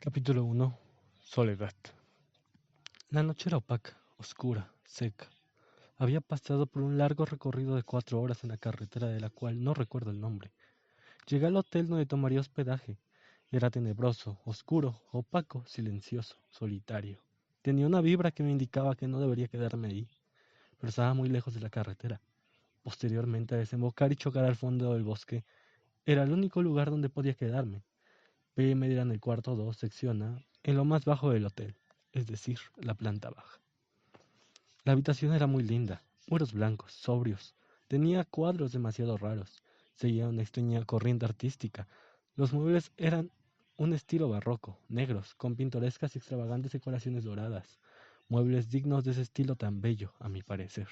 Capítulo 1. Soledad. La noche era opaca, oscura, seca. Había pasado por un largo recorrido de 4 horas en la carretera de la cual no recuerdo el nombre. Llegué al hotel donde tomaría hospedaje. Era tenebroso, oscuro, opaco, silencioso, solitario. Tenía una vibra que me indicaba que no debería quedarme ahí, pero estaba muy lejos de la carretera. Posteriormente a desembocar y chocar al fondo del bosque, era el único lugar donde podía quedarme. PM era en el cuarto 2, sección A, en lo más bajo del hotel, es decir, la planta baja. La habitación era muy linda, muros blancos, sobrios, tenía cuadros demasiado raros, seguía una extraña corriente artística. Los muebles eran un estilo barroco, negros, con pintorescas y extravagantes decoraciones doradas, muebles dignos de ese estilo tan bello, a mi parecer.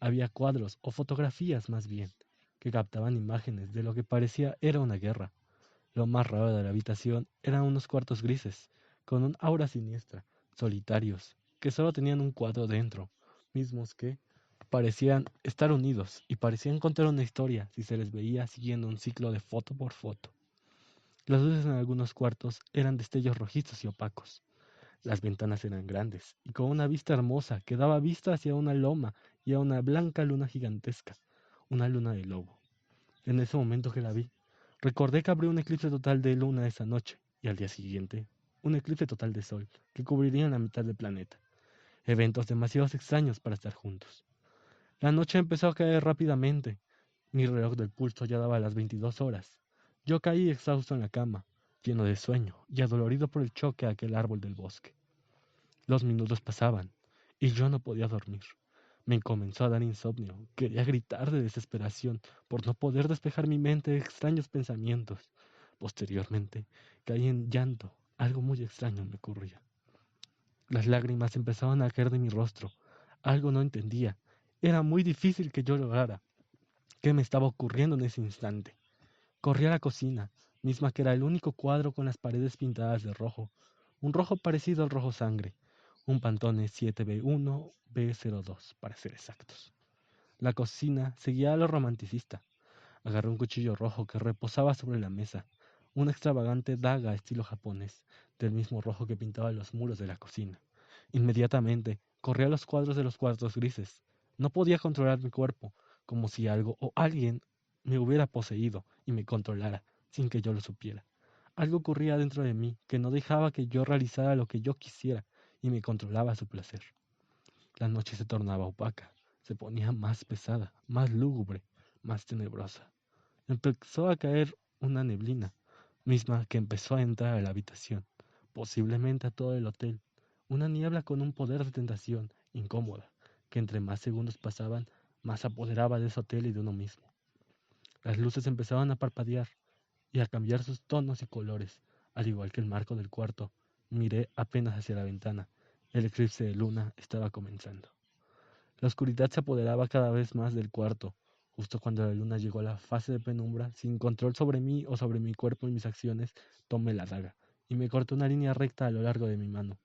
Había cuadros, o fotografías más bien, que captaban imágenes de lo que parecía era una guerra. Lo más raro de la habitación eran unos cuartos grises, con un aura siniestra, solitarios, que solo tenían un cuadro dentro, mismos que parecían estar unidos y parecían contar una historia si se les veía siguiendo un ciclo de foto por foto. Las luces en algunos cuartos eran destellos rojizos y opacos. Las ventanas eran grandes y con una vista hermosa que daba vista hacia una loma y a una blanca luna gigantesca, una luna de lobo. En ese momento que la vi, recordé que habría un eclipse total de luna esa noche, y al día siguiente, un eclipse total de sol, que cubriría la mitad del planeta. Eventos demasiado extraños para estar juntos. La noche empezó a caer rápidamente. Mi reloj del pulso ya daba las 22 horas. Yo caí exhausto en la cama, lleno de sueño y adolorido por el choque a aquel árbol del bosque. Los minutos pasaban, y yo no podía dormir. Me comenzó a dar insomnio. Quería gritar de desesperación por no poder despejar mi mente de extraños pensamientos. Posteriormente, caí en llanto. Algo muy extraño me ocurría. Las lágrimas empezaban a caer de mi rostro. Algo no entendía. Era muy difícil que yo lograra. ¿Qué me estaba ocurriendo en ese instante? Corrí a la cocina, misma que era el único cuadro con las paredes pintadas de rojo, un rojo parecido al rojo sangre, un Pantone 7B1B02 para ser exactos. La cocina seguía a lo romanticista. Agarré un cuchillo rojo que reposaba sobre la mesa, una extravagante daga estilo japonés, del mismo rojo que pintaba los muros de la cocina. Inmediatamente corrí a los cuadros de los cuartos grises. No podía controlar mi cuerpo, como si algo o alguien me hubiera poseído y me controlara, sin que yo lo supiera. Algo ocurría dentro de mí que no dejaba que yo realizara lo que yo quisiera y me controlaba a su placer. La noche se tornaba opaca, se ponía más pesada, más lúgubre, más tenebrosa. Empezó a caer una neblina, misma que empezó a entrar a la habitación, posiblemente a todo el hotel, una niebla con un poder de tentación incómoda, que entre más segundos pasaban, más apoderaba de ese hotel y de uno mismo. Las luces empezaban a parpadear y a cambiar sus tonos y colores, al igual que el marco del cuarto. Miré apenas hacia la ventana. El eclipse de luna estaba comenzando. La oscuridad se apoderaba cada vez más del cuarto. Justo cuando la luna llegó a la fase de penumbra, sin control sobre mí o sobre mi cuerpo y mis acciones, tomé la daga y me corté una línea recta a lo largo de mi mano.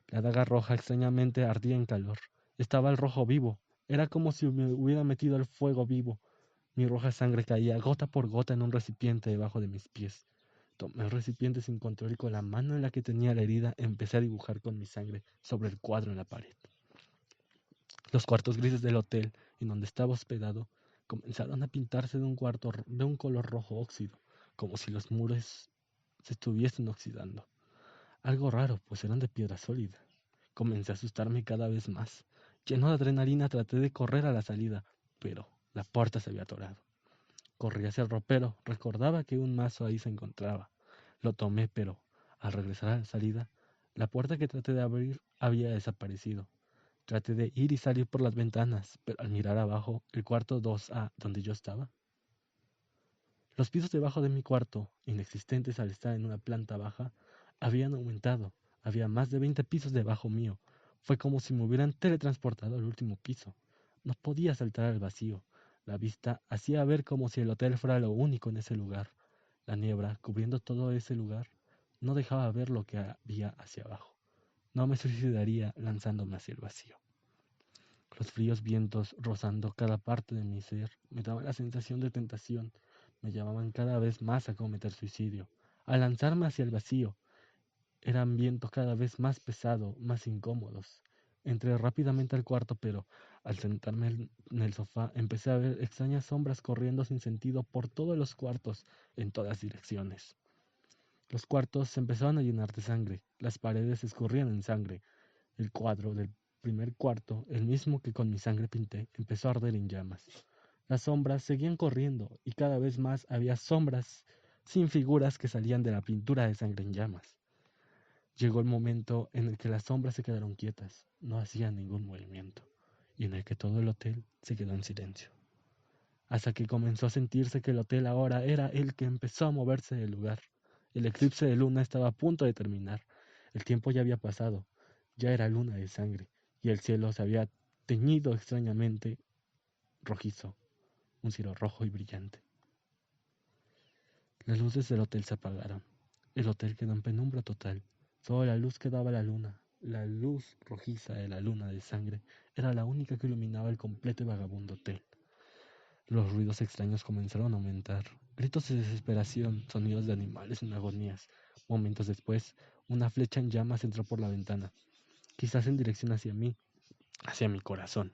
La daga roja extrañamente ardía en calor. Estaba el rojo vivo. Era como si me hubiera metido el fuego vivo. Mi roja sangre caía gota por gota en un recipiente debajo de mis pies. Tomé el recipiente sin control y con la mano en la que tenía la herida empecé a dibujar con mi sangre sobre el cuadro en la pared. Los cuartos grises del hotel en donde estaba hospedado comenzaron a pintarse de un color rojo óxido, como si los muros se estuviesen oxidando. Algo raro, pues eran de piedra sólida. Comencé a asustarme cada vez más. Lleno de adrenalina traté de correr a la salida, pero la puerta se había atorado. Corrí hacia el ropero, recordaba que un mazo ahí se encontraba. Lo tomé, pero al regresar a la salida, la puerta que traté de abrir había desaparecido. Traté de ir y salir por las ventanas, pero al mirar abajo, el cuarto 2A donde yo estaba, los pisos debajo de mi cuarto, inexistentes al estar en una planta baja, habían aumentado. Había más de 20 pisos debajo mío. Fue como si me hubieran teletransportado al último piso. No podía saltar al vacío. La vista hacía ver como si el hotel fuera lo único en ese lugar. La niebla, cubriendo todo ese lugar, no dejaba ver lo que había hacia abajo. No me suicidaría lanzándome hacia el vacío. Los fríos vientos rozando cada parte de mi ser me daban la sensación de tentación, me llamaban cada vez más a cometer suicidio, a lanzarme hacia el vacío. Eran vientos cada vez más pesados, más incómodos. Entré rápidamente al cuarto, pero al sentarme en el sofá empecé a ver extrañas sombras corriendo sin sentido por todos los cuartos, en todas direcciones. Los cuartos se empezaron a llenar de sangre, las paredes escurrían en sangre. El cuadro del primer cuarto, el mismo que con mi sangre pinté, empezó a arder en llamas. Las sombras seguían corriendo y cada vez más había sombras sin figuras que salían de la pintura de sangre en llamas. Llegó el momento en el que las sombras se quedaron quietas, no hacían ningún movimiento, y en el que todo el hotel se quedó en silencio. Hasta que comenzó a sentirse que el hotel ahora era el que empezó a moverse del lugar. El eclipse de luna estaba a punto de terminar. El tiempo ya había pasado, ya era luna de sangre, y el cielo se había teñido extrañamente rojizo, un cielo rojo y brillante. Las luces del hotel se apagaron. El hotel quedó en penumbra total. Solo la luz que daba la luna, la luz rojiza de la luna de sangre, era la única que iluminaba el completo y vagabundo hotel. Los ruidos extraños comenzaron a aumentar. Gritos de desesperación, sonidos de animales en agonías. Momentos después, una flecha en llamas entró por la ventana, quizás en dirección hacia mí, hacia mi corazón.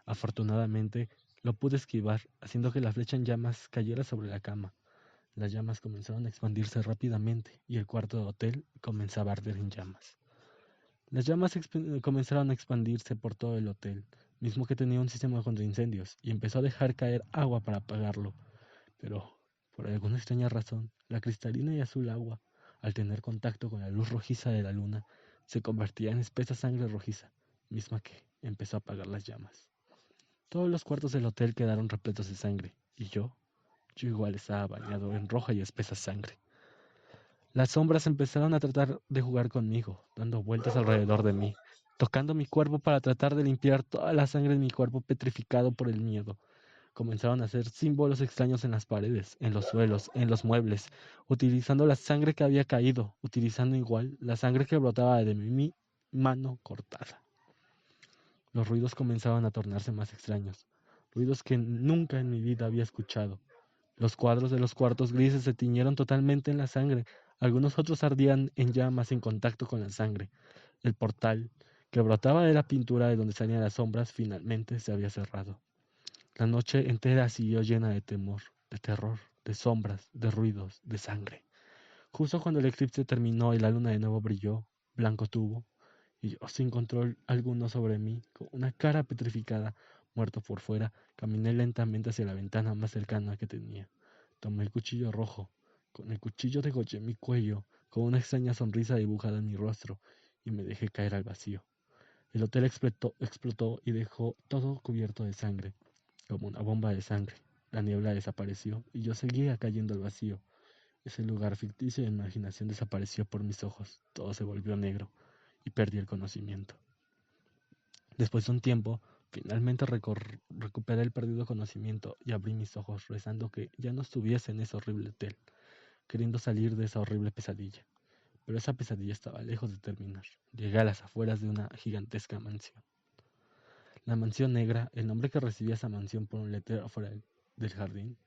Afortunadamente, lo pude esquivar, haciendo que la flecha en llamas cayera sobre la cama. Las llamas comenzaron a expandirse rápidamente y el cuarto de hotel comenzaba a arder en llamas. Las llamas comenzaron a expandirse por todo el hotel, mismo que tenía un sistema contra incendios, y empezó a dejar caer agua para apagarlo. Pero, por alguna extraña razón, la cristalina y azul agua, al tener contacto con la luz rojiza de la luna, se convertía en espesa sangre rojiza, misma que empezó a apagar las llamas. Todos los cuartos del hotel quedaron repletos de sangre, y yo igual estaba bañado en roja y espesa sangre. Las sombras empezaron a tratar de jugar conmigo, dando vueltas alrededor de mí, tocando mi cuerpo para tratar de limpiar toda la sangre de mi cuerpo petrificado por el miedo. Comenzaron a hacer símbolos extraños en las paredes, en los suelos, en los muebles, utilizando la sangre que había caído, utilizando igual la sangre que brotaba de mi mano cortada. Los ruidos comenzaban a tornarse más extraños, ruidos que nunca en mi vida había escuchado. Los cuadros de los cuartos grises se tiñeron totalmente en la sangre, algunos otros ardían en llamas en contacto con la sangre. El portal, que brotaba de la pintura de donde salían las sombras, finalmente se había cerrado. La noche entera siguió llena de temor, de terror, de sombras, de ruidos, de sangre. Justo cuando el eclipse terminó y la luna de nuevo brilló, blanco tuvo, y yo, sin control alguno sobre mí, con una cara petrificada, muerto por fuera, caminé lentamente hacia la ventana más cercana que tenía. Tomé el cuchillo rojo. Con el cuchillo degollé mi cuello, con una extraña sonrisa dibujada en mi rostro, y me dejé caer al vacío. El hotel explotó y dejó todo cubierto de sangre, como una bomba de sangre. La niebla desapareció y yo seguía cayendo al vacío. Ese lugar ficticio de imaginación desapareció por mis ojos. Todo se volvió negro y perdí el conocimiento. Después de un tiempo, finalmente recuperé el perdido conocimiento y abrí mis ojos rezando que ya no estuviese en ese horrible hotel, queriendo salir de esa horrible pesadilla. Pero esa pesadilla estaba lejos de terminar. Llegué a las afueras de una gigantesca mansión. La mansión negra, el nombre que recibía esa mansión por un letrero afuera del jardín.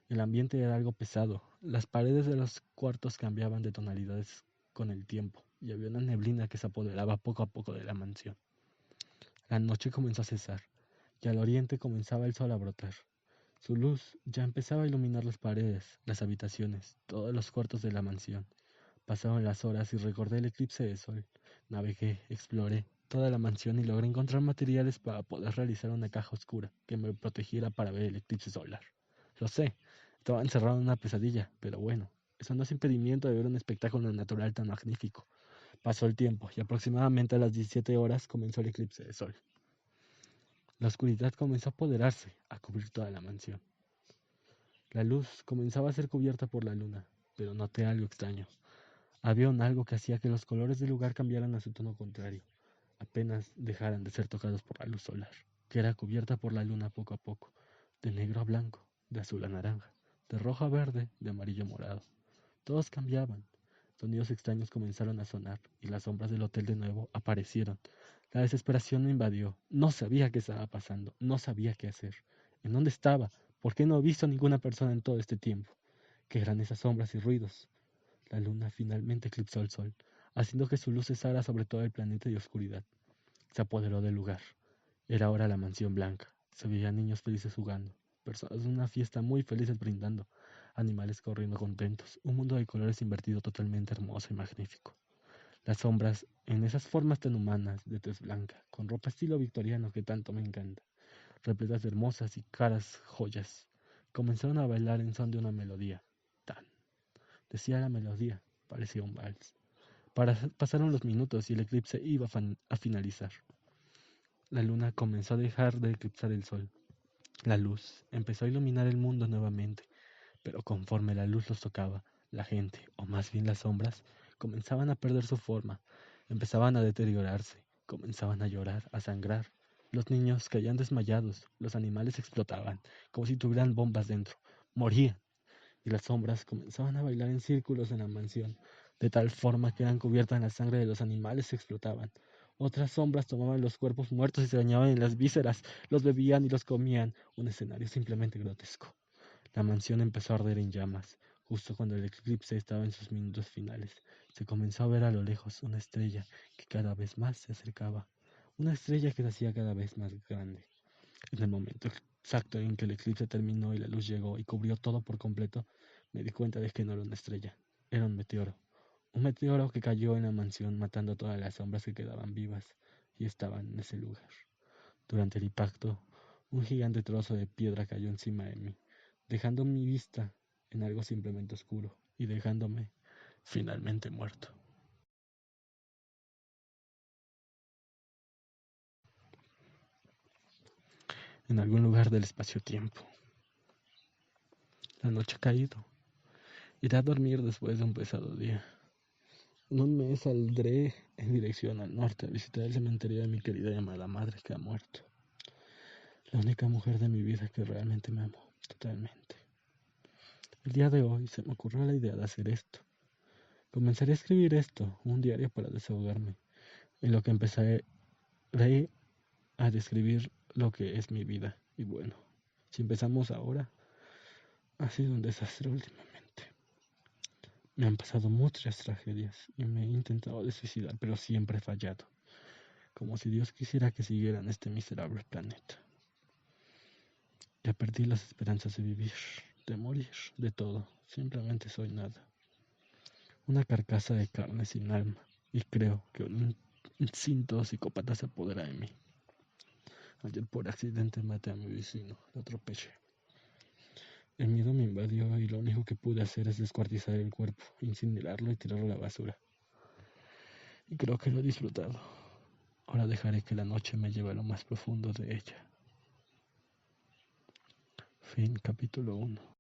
El ambiente era algo pesado. Las paredes de los cuartos cambiaban de tonalidades con el tiempo y había una neblina que se apoderaba poco a poco de la mansión. La noche comenzó a cesar y al oriente comenzaba el sol a brotar. Su luz ya empezaba a iluminar las paredes, las habitaciones, todos los cuartos de la mansión. Pasaron las horas y recordé el eclipse de sol. Navegué, exploré toda la mansión y logré encontrar materiales para poder realizar una caja oscura que me protegiera para ver el eclipse solar. Lo sé, estaba encerrado en una pesadilla, pero bueno, eso no es impedimento de ver un espectáculo natural tan magnífico. Pasó el tiempo y aproximadamente a las 17 horas comenzó el eclipse de sol. La oscuridad comenzó a apoderarse, a cubrir toda la mansión. La luz comenzaba a ser cubierta por la luna, pero noté algo extraño. Había un algo que hacía que los colores del lugar cambiaran a su tono contrario, apenas dejaran de ser tocados por la luz solar, que era cubierta por la luna poco a poco, de negro a blanco, de azul a naranja, de rojo a verde, de amarillo a morado. Todos cambiaban. Sonidos extraños comenzaron a sonar y las sombras del hotel de nuevo aparecieron. La desesperación me invadió. No sabía qué estaba pasando, no sabía qué hacer. ¿En dónde estaba? ¿Por qué no he visto a ninguna persona en todo este tiempo? ¿Qué eran esas sombras y ruidos? La luna finalmente eclipsó el sol. haciendo que su luz cesara sobre todo el planeta y oscuridad. Se apoderó del lugar. Era ahora la mansión blanca. Se veían niños felices jugando, personas en una fiesta muy felices brindando, animales corriendo contentos, un mundo de colores invertido totalmente hermoso y magnífico. Las sombras, en esas formas tan humanas, de tez blanca, con ropa estilo victoriano que tanto me encanta, repletas de hermosas y caras joyas, comenzaron a bailar en son de una melodía. Tan, decía la melodía, parecía un vals. Pasaron los minutos y el eclipse iba a finalizar. La luna comenzó a dejar de eclipsar el sol. La luz empezó a iluminar el mundo nuevamente, pero conforme la luz los tocaba, la gente, o más bien las sombras, comenzaban a perder su forma, empezaban a deteriorarse, comenzaban a llorar, a sangrar. Los niños caían desmayados, los animales explotaban, como si tuvieran bombas dentro, morían, y las sombras comenzaban a bailar en círculos en la mansión, de tal forma que eran cubiertas en la sangre de los animales y explotaban. Otras sombras tomaban los cuerpos muertos y se bañaban en las vísceras, los bebían y los comían, un escenario simplemente grotesco. La mansión empezó a arder en llamas. Justo cuando el eclipse estaba en sus minutos finales, se comenzó a ver a lo lejos una estrella que cada vez más se acercaba. Una estrella que se hacía cada vez más grande. En el momento exacto en que el eclipse terminó y la luz llegó y cubrió todo por completo, me di cuenta de que no era una estrella, era un meteoro. Un meteoro que cayó en la mansión matando a todas las sombras que quedaban vivas y estaban en ese lugar. Durante el impacto, un gigante trozo de piedra cayó encima de mí, dejando mi vista en algo simplemente oscuro y dejándome finalmente muerto. En algún lugar del espacio-tiempo. La noche ha caído. Iré a dormir después de un pesado día. En un mes saldré en dirección al norte a visitar el cementerio de mi querida y amada madre que ha muerto. La única mujer de mi vida que realmente me amó, totalmente. El día de hoy se me ocurrió la idea de hacer esto. Comenzaré a escribir esto, un diario para desahogarme, en lo que empezaré a describir lo que es mi vida. Y bueno, si empezamos ahora, ha sido un desastre últimamente. Me han pasado muchas tragedias y me he intentado de suicidar, pero siempre he fallado. Como si Dios quisiera que siguiera en este miserable planeta. Ya perdí las esperanzas de vivir, de morir, de todo. Simplemente soy nada. Una carcasa de carne sin alma. Y creo que un instinto psicópata se apodera de mí. Ayer por accidente maté a mi vecino, lo atropellé. El miedo me invadió y lo único que pude hacer es descuartizar el cuerpo, incinerarlo y tirarlo a la basura. Y creo que lo he disfrutado. Ahora dejaré que la noche me lleve a lo más profundo de ella. Fin capítulo 1.